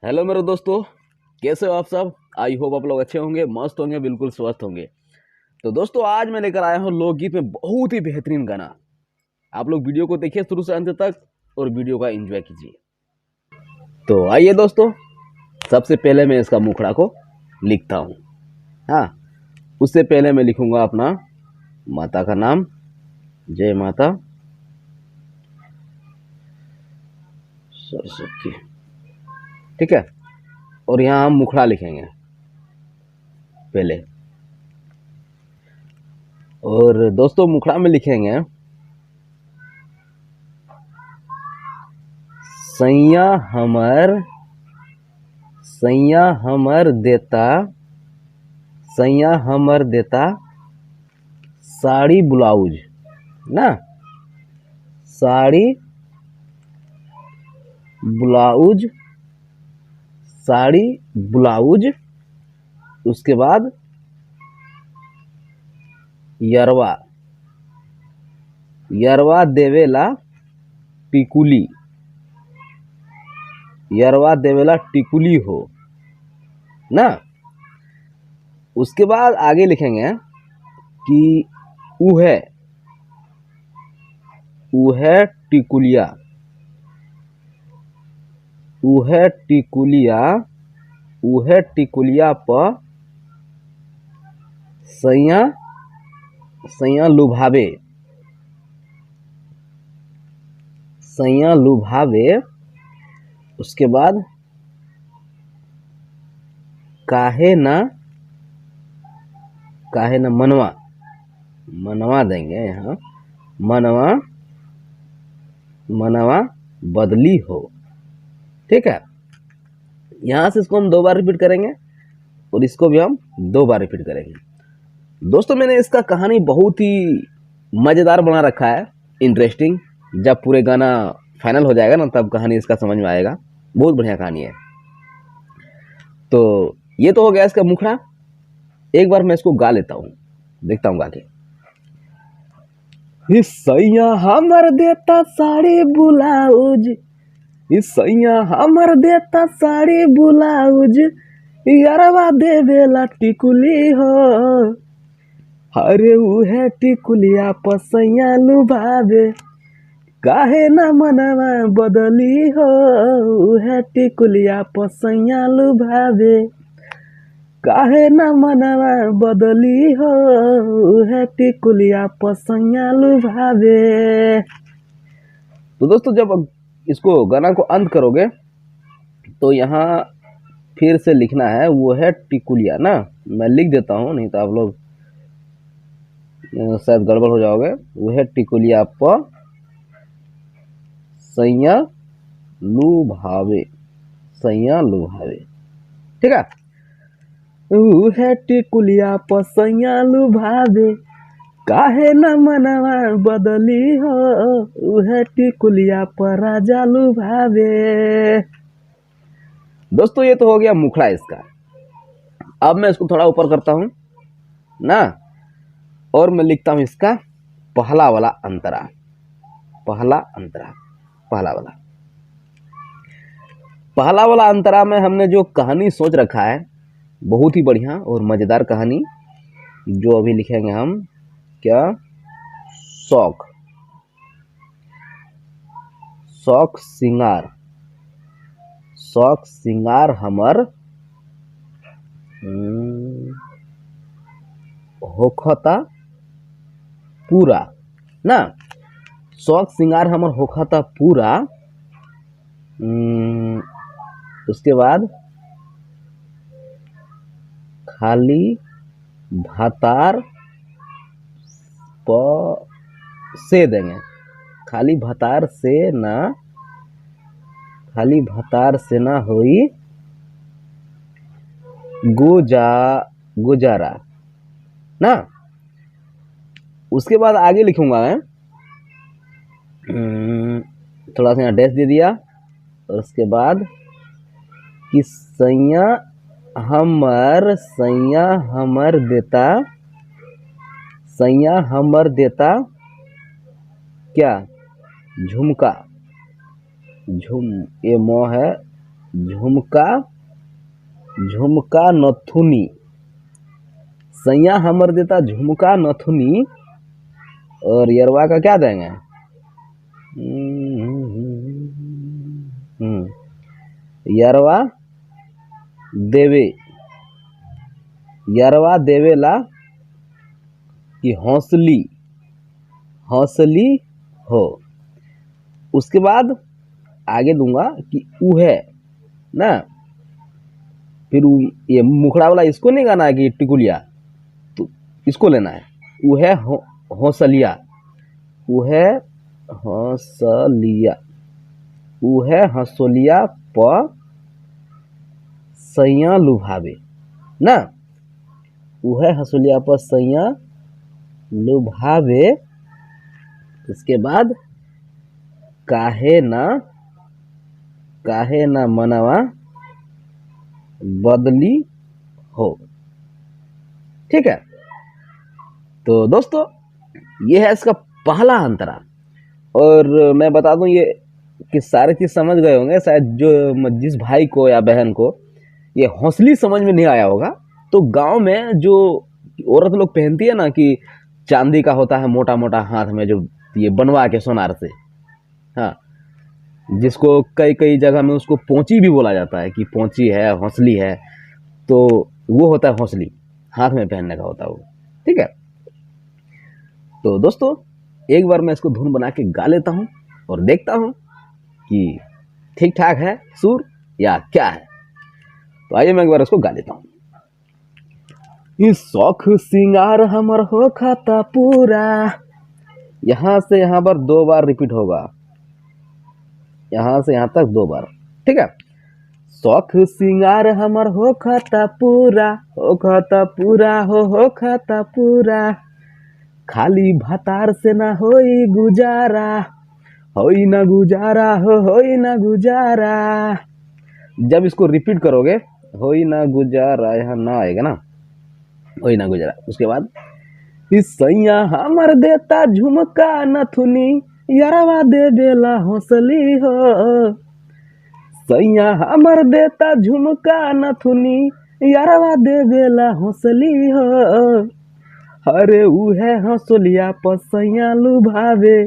Hello मेरे दोस्तों, कैसे हो आप सब। आई होप आप लोग अच्छे होंगे, मस्त होंगे, बिल्कुल स्वस्थ होंगे। तो दोस्तों आज मैं लेकर आया हूँ लोकगीत में बहुत ही बेहतरीन गाना। आप लोग वीडियो को देखिए शुरू से अंत तक और वीडियो का एंजॉय कीजिए। तो आइए दोस्तों, सबसे पहले मैं इसका मुखड़ा को लिखता हूँ। हाँ, उससे पहले मैं लिखूंगा अपना माता का नाम, जय माता सरस्वती। ठीक है, और यहाँ हम मुखड़ा लिखेंगे पहले। और दोस्तों मुखड़ा में लिखेंगे सैया हमर देता, सैया हमर देता साड़ी ब्लाउज ना, साड़ी ब्लाउज, साड़ी ब्लाउज। उसके बाद यरवा, यरवा देवेला टिकुली, यरवा देवेला टिकुली हो ना। उसके बाद आगे लिखेंगे कि उहे, उहे टिकुलिया, उहे टिकुलिया, उहे टिकुलिया पर सैया, सैया लुभावे, सैया लुभावे। उसके बाद काहे ना, काहे ना मनवा, मनवा देंगे यहाँ, मनवा, मनवा बदली हो। ठीक है, यहाँ से इसको हम 2 बार रिपीट करेंगे और इसको भी हम 2 बार रिपीट करेंगे। दोस्तों मैंने इसका कहानी बहुत ही मज़ेदार बना रखा है, इंटरेस्टिंग। जब पूरे गाना फाइनल हो जाएगा ना तब कहानी इसका समझ में आएगा। बहुत बढ़िया कहानी है। तो ये तो हो गया इसका मुखड़ा। एक बार मैं इसको गा लेता हूँ, देखता हूँ गा के। सैया हमर देता साड़ी ब्लाउज, सैया हमर देता साड़ी ब्लाउज, यरवा देवेला टिकुली हो, अरे उहे टिकुलिया पसैया लुभावे, काहे ना मनवा बदली हो, उहे टिकुलिया पसैया लुभावे, काहे ना मनवा बदली हो, उहे टिकुलिया पसैया लुभावे। तो दोस्तों जब इसको गाना को अंत करोगे तो यहाँ फिर से लिखना है वो है टिकुलिया ना। मैं लिख देता हूँ, नहीं तो आप लोग शायद गड़बड़ हो जाओगे। वो है टिकुलिया प सैया लुभावे, सैया लुभावे। ठीक है, वो है टिकुलिया प सैया लुभावे, काहे न मनवा बदली हो, वो है टिकुलिया पर राजा लुभावे। दोस्तों ये तो हो गया मुखड़ा इसका। अब मैं इसको थोड़ा ऊपर करता हूँ ना, और मैं लिखता हूँ इसका पहला वाला अंतरा, पहला अंतरा, पहला वाला, पहला वाला अंतरा में हमने जो कहानी सोच रखा है, बहुत ही बढ़िया और मजेदार कहानी, जो अभी लिखेंगे हम। क्या? शौक, शौक सिंगार, शौक सिंगार हमर होखता पूरा ना, शौक सिंगार हमर होखता पूरा। उसके बाद खाली भातार प से देंगे, खाली भातार से ना, खाली भातार से ना होई गुजारा ना। उसके बाद आगे लिखूंगा मैं, थोड़ा सा यहाँ डैश दे दिया, और उसके बाद कि सैया हमर देता, सैया हमर देता क्या? झुमका, झुम, ये मोह है, झुमका झुमका नथुनी। सैया हमर देता झुमका नथुनी, और यरवा का क्या देंगे? यरवा देवे, यरवा देवेला कि हौसली, हौसली हो। उसके बाद आगे दूंगा कि उहे ना, फिर ये मुखड़ा वाला इसको नहीं गाना है कि टिकुलिया, तो इसको लेना है। उहे हौसलिया, उहे हौसलिया, उहे हंसोलिया प सैया लुभावे ना, उहे हंसोलिया प सैया लुभावे। इसके बाद काहे ना मनवा बदली हो। ठीक है, तो दोस्तों ये है इसका पहला अंतरा। और मैं बता दूं ये कि सारे चीज समझ गए होंगे शायद, जो जिस भाई को या बहन को ये हौसली समझ में नहीं आया होगा, तो गांव में जो औरत लोग पहनती है ना कि चांदी का होता है मोटा मोटा हाथ में, जो ये बनवा के सोनार से, हाँ, जिसको कई कई जगह में उसको पोंची भी बोला जाता है कि पोंची है, हौसली है, तो वो होता है हौसली, हाथ में पहनने का होता है वो। ठीक है, तो दोस्तों एक बार मैं इसको धुन बना के गा लेता हूँ और देखता हूँ कि ठीक ठाक है सुर या क्या है। तो आइए मैं एक बार इसको गा लेता हूँ। इस शौक सिंगार हमर हो खाता पूरा, यहां से यहां पर 2 बार रिपीट होगा, यहां से यहां तक 2 बार। ठीक है, शौक सिंगार हमर हो खाता पूरा, हो खाता पूरा, हो खाता पूरा, खाली भतार से ना होई गुजारा, होई ना गुजारा, होई ना गुजारा। जब इसको रिपीट करोगे, होई ना गुजारा, यहाँ ना आएगा ना, होई ना गुजारा। उसके बाद सैया हमर देता झुमका नथुनी, यारवा दे बेला हौसली हो। सैया हमर देता झुमका नथुनी, यारवा दे बेला हौसली हो। अरे उहे हंसोलिया पर सैया लुभावे,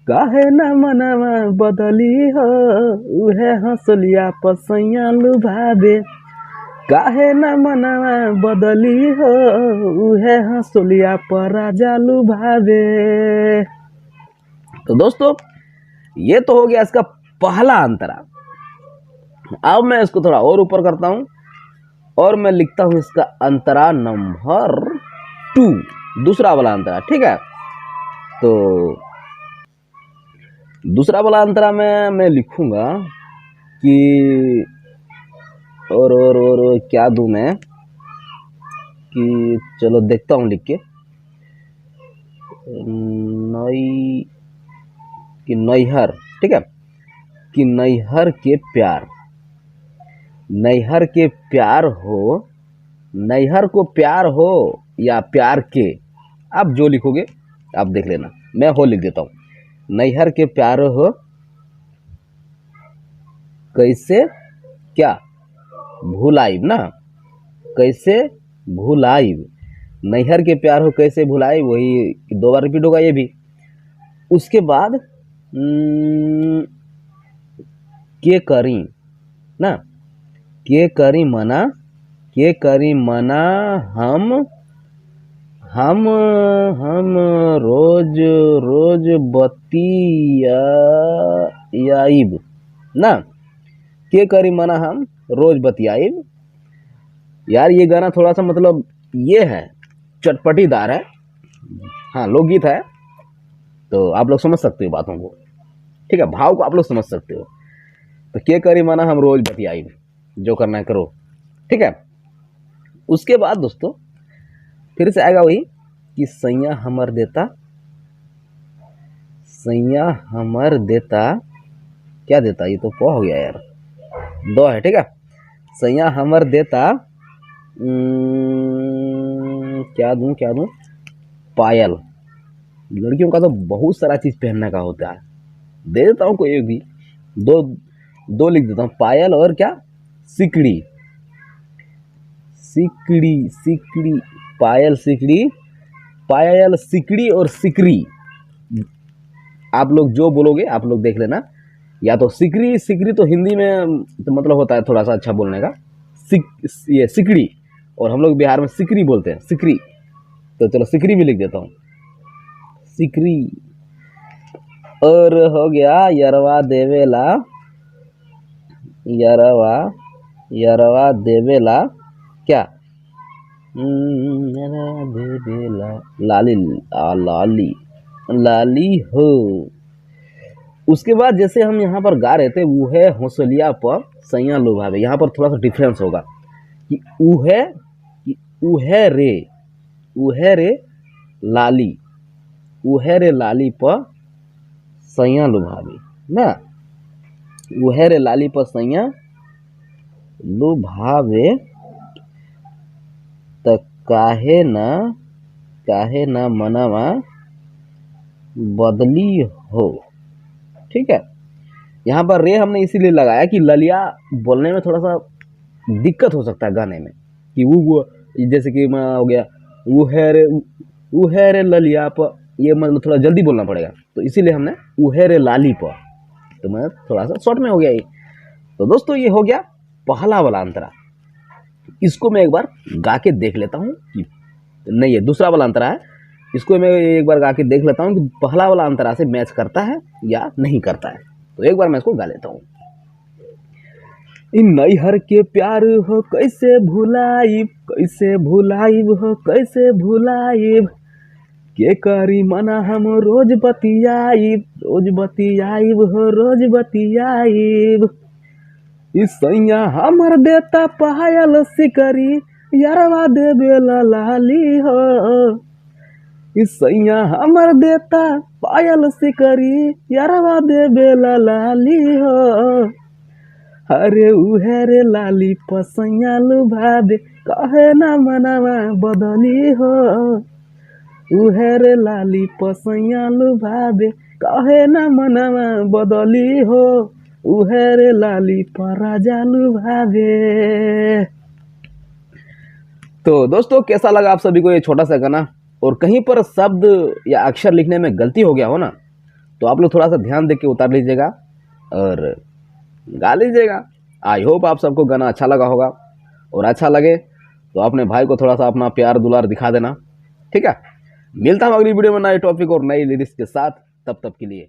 काहे ना मनवा बदली हो। उहे हंसोलिया पर सैया लुभावे, काहे न मनवा बदली हो। उहे हंसोलिया पर राजा लुभावे। तो दोस्तों ये तो हो गया इसका पहला अंतरा। अब मैं इसको थोड़ा और ऊपर करता हूं और मैं लिखता हूं इसका अंतरा नंबर 2, दूसरा वाला अंतरा। ठीक है, तो दूसरा वाला अंतरा में मैं लिखूंगा कि और क्या दूं मैं, कि चलो देखता हूं लिख के, नई कि नैहर। ठीक है, कि नैहर के प्यार, नैहर के प्यार हो, नैहर को प्यार हो या प्यार के, आप जो लिखोगे आप देख लेना, मैं हो लिख देता हूं। नैहर के प्यार हो कैसे क्या भुलाइब ना, कैसे भुलाइब, नैहर के प्यार हो कैसे भुलाइब, वही 2 बार रिपीट होगा ये भी। उसके बाद के करी ना, के करी मना, के करी मना, हम रोज रोज बतियाइब ना, के करी मना हम रोज बतियाइब। यार ये गाना थोड़ा सा मतलब ये है, चटपटीदार है, हाँ लोकगीत है, तो आप लोग समझ सकते हो बातों को। ठीक है, भाव को आप लोग समझ सकते हो। तो के करी माना हम रोज बतियाइब, जो करना है करो। ठीक है, उसके बाद दोस्तों फिर से आएगा वही कि सैया हमर देता, सैया हमर देता, क्या देता, ये तो प हो गया यार, 2 है। ठीक है, सैया हमर देता, क्या दूं, पायल। लड़कियों का तो बहुत सारा चीज पहनने का होता है, दे देता हूँ कोई भी, 2 दो लिख देता हूँ, पायल और क्या, सिकड़ी, सिकड़ी सिकड़ी, पायल सिकड़ी, पायल सिकड़ी और सिकरी। आप लोग जो बोलोगे आप लोग देख लेना, या तो सिकरी, सिकरी तो हिंदी में तो मतलब होता है थोड़ा सा अच्छा बोलने का, ये सिकड़ी, और हम लोग बिहार में सिकरी बोलते हैं, सिकरी। तो चलो सिकरी भी लिख देता हूँ, सिकरी। और हो गया यरवा देवेला, यरवा, यरवा देवेला क्या, यरवा देवेला लाली, लाली, लाली हो। उसके बाद जैसे हम यहाँ पर गा रहे थे, वो है हौसलिया पर सैया लुभावे, यहाँ पर थोड़ा सा डिफरेंस होगा कि उहे रे, उहे रे लाली, उहे रे लाली पर सैया लुभावे ना, उहे रे लाली पर सैया लुभावे, त काहे ना मनवा बदली हो। ठीक है, यहाँ पर रे हमने इसीलिए लगाया कि ललिया बोलने में थोड़ा सा दिक्कत हो सकता है गाने में, कि वो जैसे कि हो गया वो है रे ललिया पर, ये मतलब थोड़ा जल्दी बोलना पड़ेगा, तो इसीलिए हमने वो है रे लाली पर, तो मैं थोड़ा सा शॉर्ट में हो गया ये। तो दोस्तों ये हो गया पहला वाला अंतरा, इसको मैं एक बार गा के देख लेता हूँ कि नहीं, ये दूसरा वाला अंतरा है, इसको मैं एक बार गा के देख लेता हूँ कि पहला वाला अंतरा से मैच करता है या नहीं करता है। तो एक बार मैं इसको गा लेता हूँ। इन नैहर के प्यार हो कैसे भुलाइब, कैसे भुलाइब हो कैसे भुलाइब, के करी मना हम रोज बतियाइब, रोज बतियाइब हो रोज बतियाइब। इस सैया हमर देता पायल सिकरी, यारवा देवेला लाली हो। इस सैया हमर देता पायल सिकरी, यारवा देवेला लाली हो। अरे उहे रे लाली पसैया लुभावे, कहे ना मनवा बदली हो। उहे रे लाली पसैया लुभावे, कहे ना मनवा बदली हो। उहे रे लाली पर राजा लुभावे। तो दोस्तों कैसा लगा आप सभी को ये छोटा सा गाना, और कहीं पर शब्द या अक्षर लिखने में गलती हो गया हो ना, तो आप लोग थोड़ा सा ध्यान देके उतार लीजिएगा और गा लीजिएगा। आई होप आप सबको गाना अच्छा लगा होगा, और अच्छा लगे तो अपने भाई को थोड़ा सा अपना प्यार दुलार दिखा देना। ठीक है, मिलता हूँ अगली वीडियो में नए टॉपिक और नई लिरिक्स के साथ, तब तक के लिए